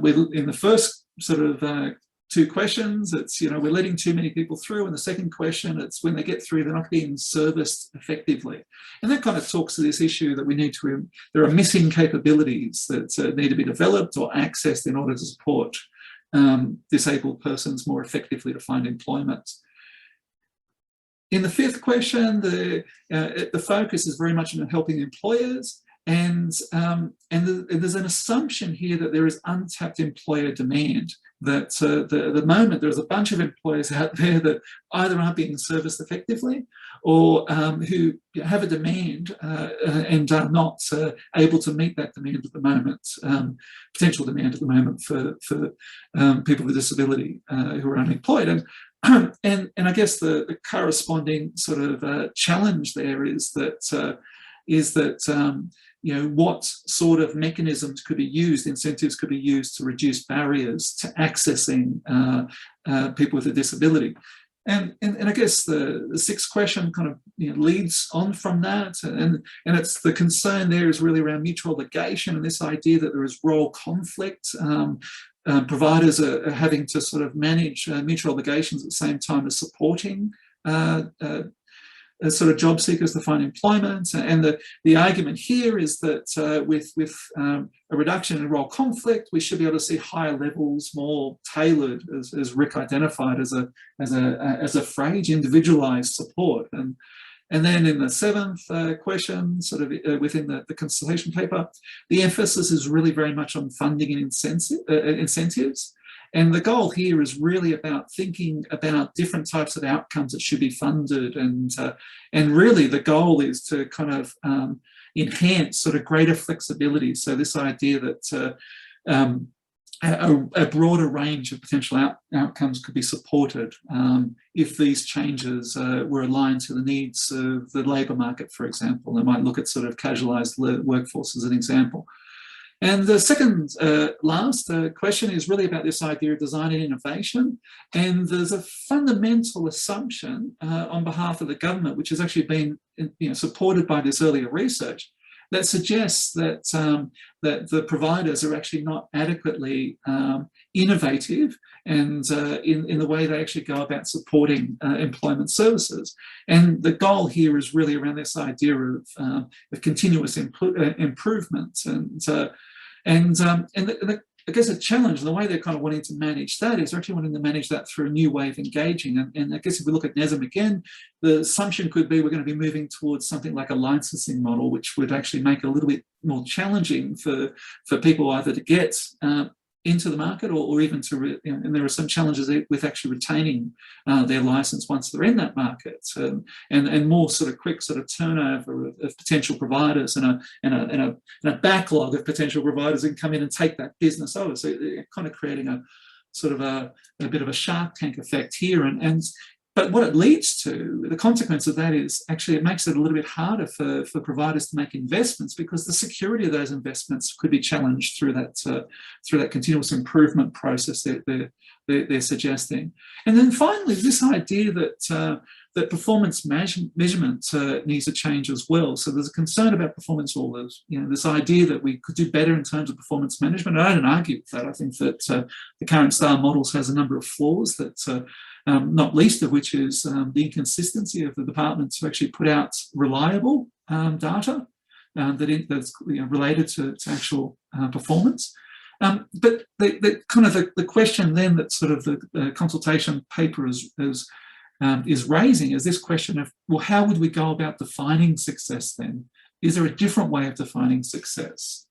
we're in the first sort of two questions, it's, we're letting too many people through. And the second question, it's when they get through, they're not being serviced effectively. And that kind of talks to this issue that we need to, there are missing capabilities that need to be developed or accessed in order to support disabled persons more effectively to find employment. In the fifth question, the focus is very much on helping employers, and there's an assumption here that there is untapped employer demand, that at the moment there's a bunch of employers out there that either aren't being serviced effectively or who have a demand and are not able to meet that demand at the moment, potential demand at the moment for people with disability who are unemployed. And I guess the corresponding sort of challenge there is that what sort of mechanisms could be used, incentives could be used to reduce barriers to accessing people with a disability. And I guess the sixth question kind of leads on from that, and it's the concern there is really around mutual obligation and this idea that there is role conflict. Providers are having to sort of manage mutual obligations at the same time as supporting sort of job seekers to find employment. And the argument here is that with a reduction in role conflict, we should be able to see higher levels, more tailored, as Rick identified as a phrase, individualized support. And then in the seventh question, sort of within the consultation paper, the emphasis is really very much on funding and incentives. And the goal here is really about thinking about different types of outcomes that should be funded. And really the goal is to kind of enhance sort of greater flexibility. So this idea that a broader range of potential outcomes could be supported if these changes were aligned to the needs of the labour market, for example. They might look at sort of casualised workforce as an example. And the second last question is really about this idea of design and innovation. And there's a fundamental assumption on behalf of the government, which has actually been supported by this earlier research, that suggests that, that the providers are actually not adequately innovative and in the way they actually go about supporting employment services. And the goal here is really around this idea of continuous improvement. I guess a challenge, and the way they're kind of wanting to manage that is they're actually wanting to manage that through a new way of engaging. And I guess if we look at NESM again, the assumption could be we're going to be moving towards something like a licensing model, which would actually make it a little bit more challenging for people either to get into the market or even to, and there are some challenges with actually retaining their license once they're in that market, and more sort of quick sort of turnover of potential providers and a backlog of potential providers that can come in and take that business over. So kind of creating a sort of a bit of a Shark Tank effect here. But what it leads to, the consequence of that is actually it makes it a little bit harder for providers to make investments, because the security of those investments could be challenged through that continuous improvement process that they're suggesting. And then finally, this idea that that performance measurement needs to change as well. So there's a concern about performance, all those, this idea that we could do better in terms of performance management. I don't argue with that. I think that the current STAR models has a number of flaws that not least of which is the inconsistency of the department to actually put out reliable data that's related to actual performance. But the question then that sort of the consultation paper is raising is this question of, well, how would we go about defining success then? Is there a different way of defining success?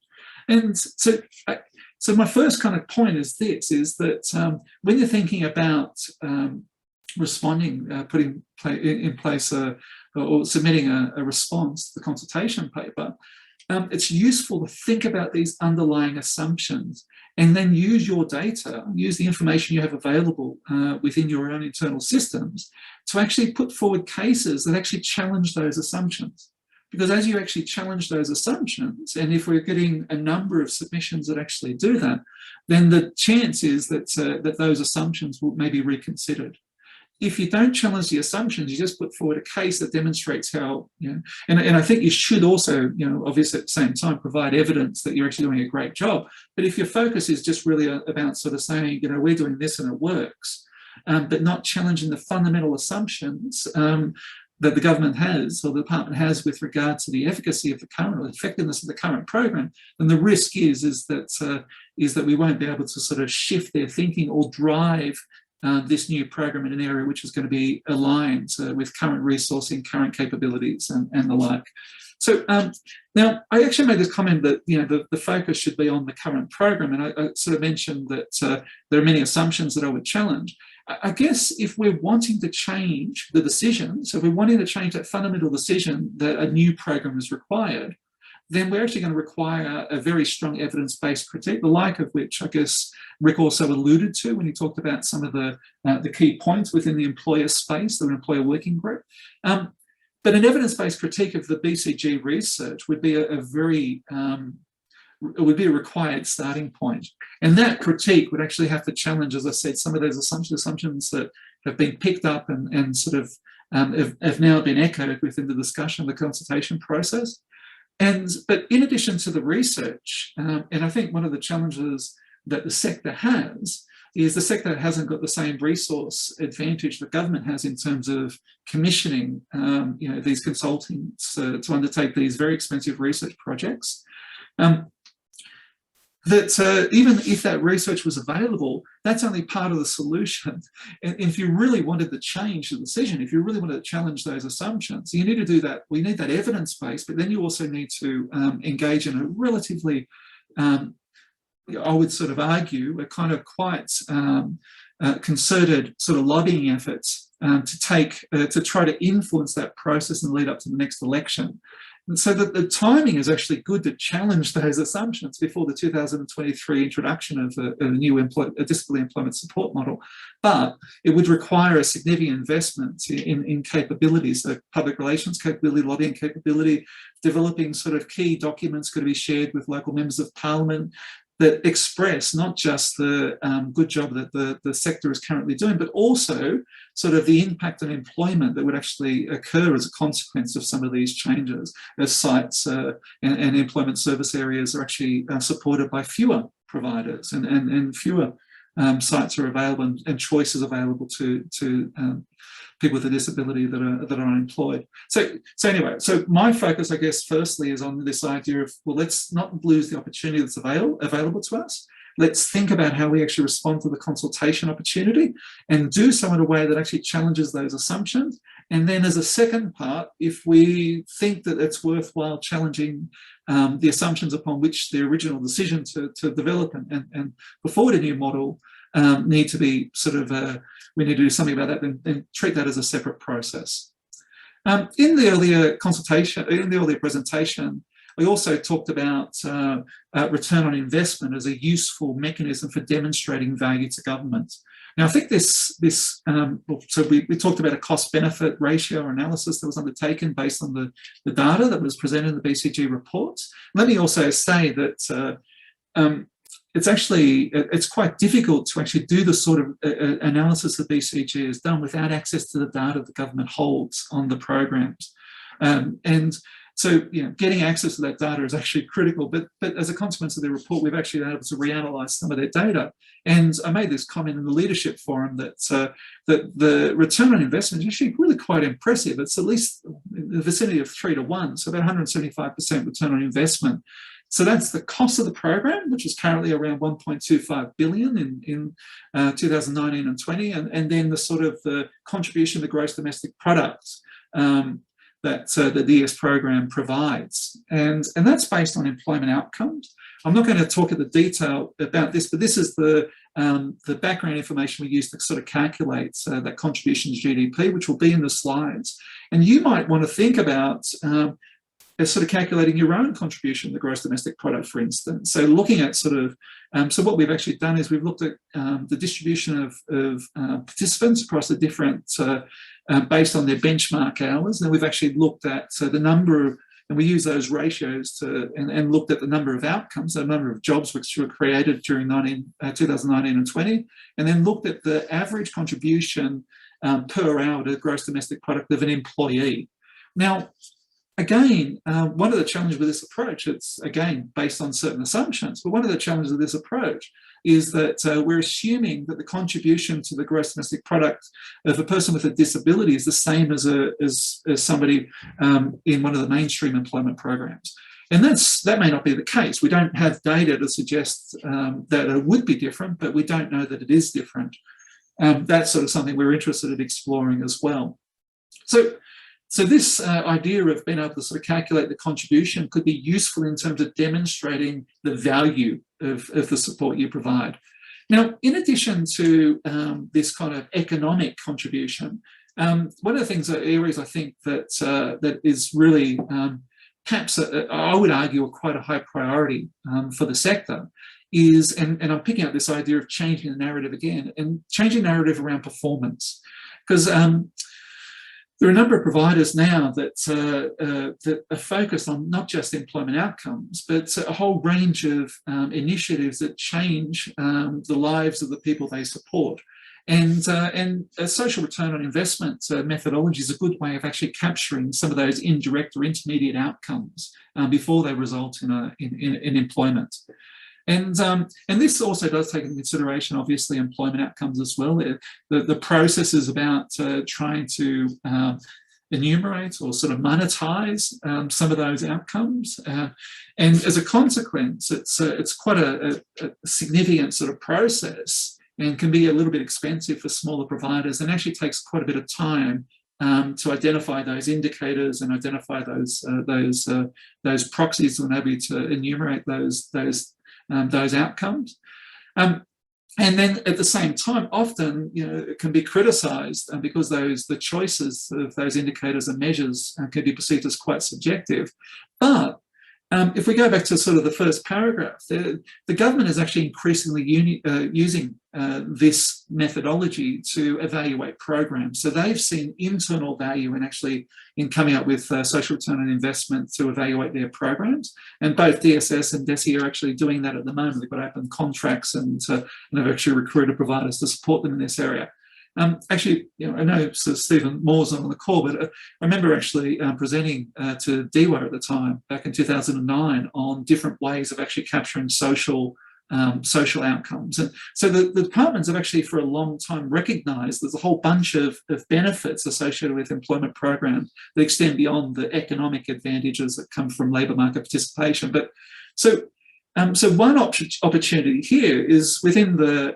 And so my first kind of point is this, is that when you're thinking about responding, putting in place or submitting a response to the consultation paper, it's useful to think about these underlying assumptions and then use your data, use the information you have available within your own internal systems to actually put forward cases that actually challenge those assumptions. Because as you actually challenge those assumptions, and if we're getting a number of submissions that actually do that, then the chance is that, that those assumptions will maybe reconsidered. If you don't challenge the assumptions, you just put forward a case that demonstrates how, and I think you should also, obviously at the same time, provide evidence that you're actually doing a great job. But if your focus is just really about sort of saying, we're doing this and it works, but not challenging the fundamental assumptions that the government has or the department has with regard to the efficacy of the current or effectiveness of the current program, then the risk is that we won't be able to sort of shift their thinking or drive this new program in an area which is going to be aligned with current resourcing, current capabilities and the like. So now I actually made this comment that the focus should be on the current program, and I sort of mentioned that there are many assumptions that I would challenge. I guess if we're wanting to change the decision, so if we're wanting to change that fundamental decision that a new program is required, then we're actually going to require a very strong evidence-based critique, the like of which I guess Rick also alluded to when he talked about some of the key points within the employer space, the employer working group. But an evidence-based critique of the BCG research would be it would be a required starting point. And that critique would actually have to challenge, as I said, some of those assumptions that have been picked up and sort of have now been echoed within the discussion of the consultation process. But in addition to the research, and I think one of the challenges that the sector has is the sector hasn't got the same resource advantage that government has in terms of commissioning these consultants to undertake these very expensive research projects. That even if that research was available, that's only part of the solution. And if you really wanted to change the decision, if you really wanted to challenge those assumptions, you need to do that. We need that evidence base, but then you also need to engage in a relatively, I would sort of argue, a kind of quite concerted sort of lobbying efforts to try to influence that process and lead up to the next election. And so that the timing is actually good to challenge those assumptions before the 2023 introduction of a new disability employment support model. But it would require a significant investment in capabilities, so public relations capability, lobbying capability, developing sort of key documents going to be shared with local members of parliament, that express not just the good job that the sector is currently doing, but also sort of the impact on employment that would actually occur as a consequence of some of these changes, as sites and employment service areas are actually supported by fewer providers and fewer sites are available and choices available to people with a disability that are unemployed. So anyway, so my focus, I guess, firstly is on this idea of, well, let's not lose the opportunity that's available to us. Let's think about how we actually respond to the consultation opportunity and do so in a way that actually challenges those assumptions. And then as a second part, if we think that it's worthwhile challenging the assumptions upon which the original decision to develop and put forward a new model need to be sort of, we need to do something about that, then treat that as a separate process. In the earlier consultation, in the earlier presentation, we also talked about return on investment as a useful mechanism for demonstrating value to government. Now, I think so we talked about a cost-benefit ratio analysis that was undertaken based on the data that was presented in the BCG reports. Let me also say that it's quite difficult to actually do the sort of analysis that BCG has done without access to the data the government holds on the programs. And so, getting access to that data is actually critical, but as a consequence of the report, we've actually been able to reanalyze some of their data. And I made this comment in the leadership forum that the return on investment is actually really quite impressive. It's at least in the vicinity of 3 to 1, so about 175% return on investment. So that's the cost of the program, which is currently around 1.25 billion in 2019 and 20, and then the sort of the contribution to gross domestic product that the DS program provides, and that's based on employment outcomes. I'm not going to talk at the detail about this, but this is the background information we use to sort of calculate that contribution to GDP, which will be in the slides. And you might want to think about sort of calculating your own contribution to the gross domestic product, for instance. So looking at sort of, so what we've actually done is we've looked at the distribution of participants across the different, based on their benchmark hours. And we've actually looked at the number of, and we use those ratios to, and looked at the number of outcomes, the number of jobs which were created during 2019 and 20, and then looked at the average contribution per hour to gross domestic product of an employee. Now, again, one of the challenges with this approach, it's again based on certain assumptions, but one of the challenges of this approach is that we're assuming that the contribution to the gross domestic product of a person with a disability is the same as somebody in one of the mainstream employment programs. And that may not be the case. We don't have data to suggest that it would be different, but we don't know that it is different. That's sort of something we're interested in exploring as well. So this idea of being able to sort of calculate the contribution could be useful in terms of demonstrating the value of the support you provide. Now, in addition to this kind of economic contribution, one of the things, areas I think that is really perhaps, I would argue, quite a high priority for the sector is, and I'm picking up this idea of changing the narrative again, and changing the narrative around performance. Because there are a number of providers now that are focused on not just employment outcomes, but a whole range of initiatives that change the lives of the people they support. And a social return on investment methodology is a good way of actually capturing some of those indirect or intermediate outcomes before they result in employment. And this also does take into consideration, obviously, employment outcomes as well. The process is about trying to enumerate or sort of monetize some of those outcomes. And as a consequence, it's quite a significant sort of process and can be a little bit expensive for smaller providers, and actually takes quite a bit of time to identify those indicators and identify those proxies to enable you to enumerate those outcomes. And then at the same time, often, it can be criticised because the choices of those indicators and measures can be perceived as quite subjective. But If we go back to sort of the first paragraph, the government is actually increasingly using this methodology to evaluate programs. So they've seen internal value in coming up with social return on investment to evaluate their programs. And both DSS and DEA are actually doing that at the moment. They've got open contracts and have actually recruited providers to support them in this area. Actually, I know Stephen Moore's on the call, but I remember actually presenting to DEA at the time, back in 2009, on different ways of actually capturing social outcomes. And so the departments have actually for a long time recognised there's a whole bunch of benefits associated with employment programs that extend beyond the economic advantages that come from labour market participation. But so one opportunity here is within the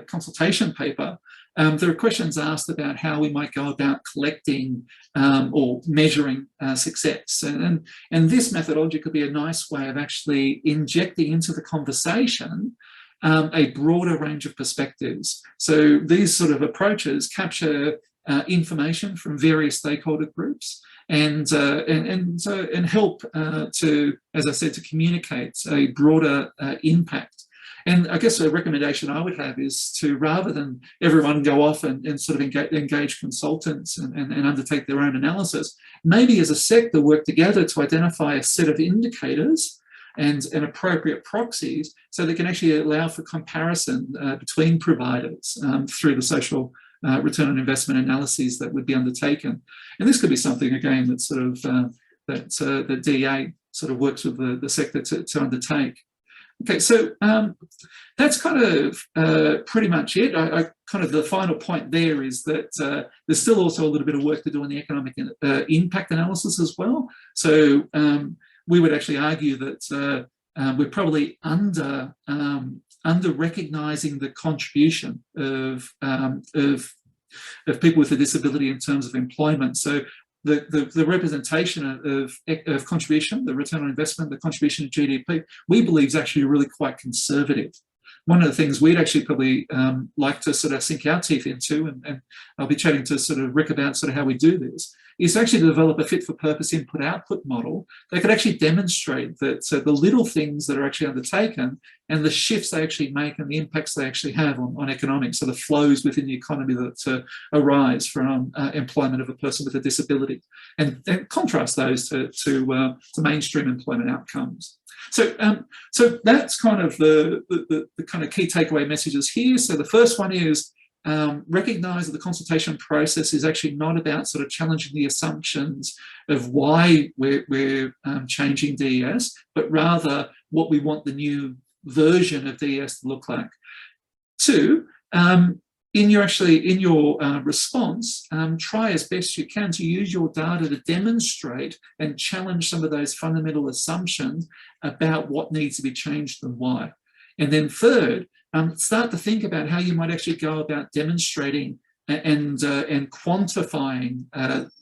consultation paper, there are questions asked about how we might go about collecting or measuring success. And this methodology could be a nice way of actually injecting into the conversation a broader range of perspectives. So these sort of approaches capture information from various stakeholder groups and help to, as I said, to communicate a broader impact. And I guess a recommendation I would have is to, rather than everyone go off and sort of engage consultants and undertake their own analysis, maybe as a sector work together to identify a set of indicators and appropriate proxies so they can actually allow for comparison between providers through the social return on investment analyses that would be undertaken. And this could be something, again, that sort of that DEA sort of works with the sector to undertake. Okay, so that's kind of pretty much it. I kind of, the final point there is that there's still also a little bit of work to do on the economic impact analysis as well. So we would actually argue that we're probably under recognising the contribution of people with a disability in terms of employment. So the representation of contribution, the return on investment, the contribution to GDP, we believe is actually really quite conservative. One of the things we'd actually probably like to sort of sink our teeth into, and I'll be chatting to sort of Rick about sort of how we do this, is actually to develop a fit-for-purpose input-output model that could actually demonstrate that the little things that are actually undertaken and the shifts they actually make and the impacts they actually have on economics, so the flows within the economy that arise from employment of a person with a disability, and contrast those to mainstream employment outcomes. So that's kind of the kind of key takeaway messages here. So the first one is recognise that the consultation process is actually not about sort of challenging the assumptions of why we're changing DES, but rather what we want the new version of DES to look like. Two, in your response, try as best you can to use your data to demonstrate and challenge some of those fundamental assumptions about what needs to be changed and why. And then third, start to think about how you might actually go about demonstrating and quantifying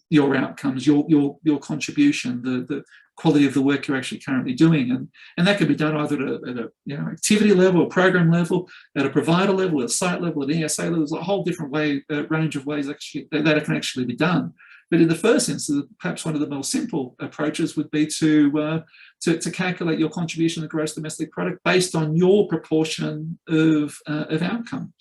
your outcomes, your contribution, the quality of the work you're actually currently doing, and that could be done either at a activity level, or program level, at a provider level, at a site level, at an ESA level. There's a whole different range of ways actually that it can actually be done. But in the first instance, perhaps one of the most simple approaches would be to calculate your contribution to gross domestic product based on your proportion of outcomes.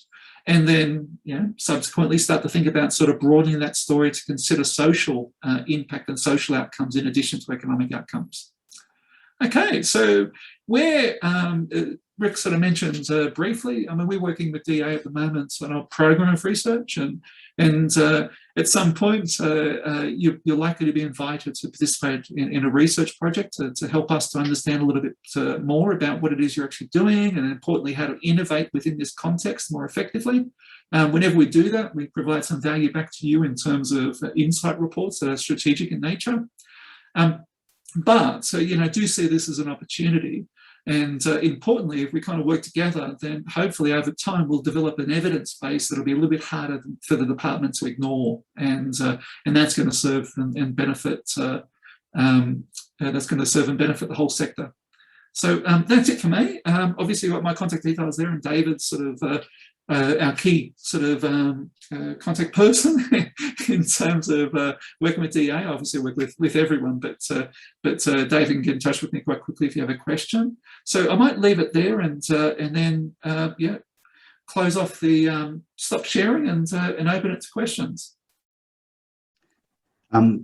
And then, subsequently start to think about sort of broadening that story to consider social impact and social outcomes in addition to economic outcomes. Okay, so where Rick sort of mentioned briefly, I mean, we're working with DEA at the moment on a program of research, and at some point you're likely to be invited to participate in a research project to help us to understand a little bit more about what it is you're actually doing, and importantly how to innovate within this context more effectively. Whenever we do that, we provide some value back to you in terms of insight reports that are strategic in nature. But do see this as an opportunity. And importantly, if we kind of work together, then hopefully over time we'll develop an evidence base that'll be a little bit harder for the department to ignore, and that's going to serve and benefit. That's going to serve and benefit the whole sector. So that's it for me. Obviously, you've got my contact details there, and David's sort of our key sort of contact person in terms of working with DEA. Obviously, work with everyone, but Dave can get in touch with me quite quickly if you have a question. So I might leave it there, and then yeah, close off the stop sharing and open it to questions.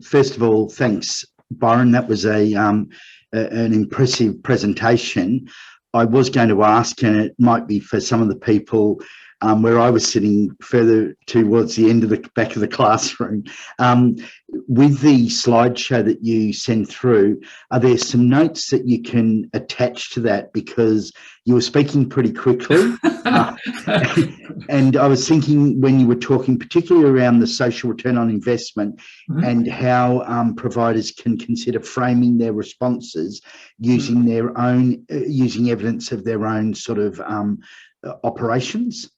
First of all, thanks, Byron. That was an impressive presentation. I was going to ask, and it might be for some of the people where I was sitting further towards the end of the back of the classroom, with the slideshow that you send through, are there some notes that you can attach to that? Because you were speaking pretty quickly. And I was thinking, when you were talking particularly around the social return on investment, and how providers can consider framing their responses using their own, using evidence of their own sort of operations.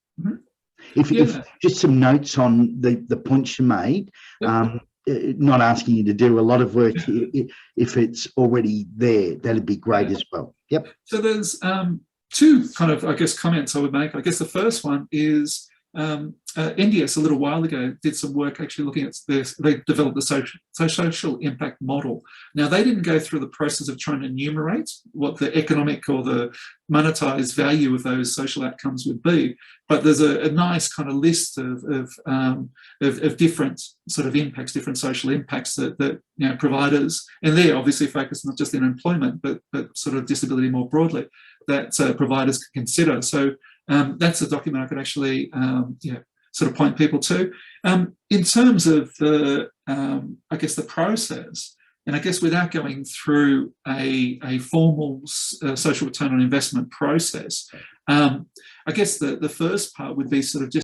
If just some notes on the points you made, not asking you to do a lot of work, if it's already there, that'd be great as well. Yep. So there's two kind of, I guess, comments I would make. I guess the first one is NDS a little while ago did some work actually looking at this. They developed the social impact model. Now, they didn't go through the process of trying to enumerate what the economic or the monetized value of those social outcomes would be, but there's a nice kind of list of different sort of impacts, different social impacts that you know, providers, and they're obviously focused not just in employment, but sort of disability more broadly, that providers can consider. So that's a document I could actually you know, sort of point people to. In terms of the, I guess, the process, and I guess without going through a formal social return on investment process, I guess the first part would be sort of just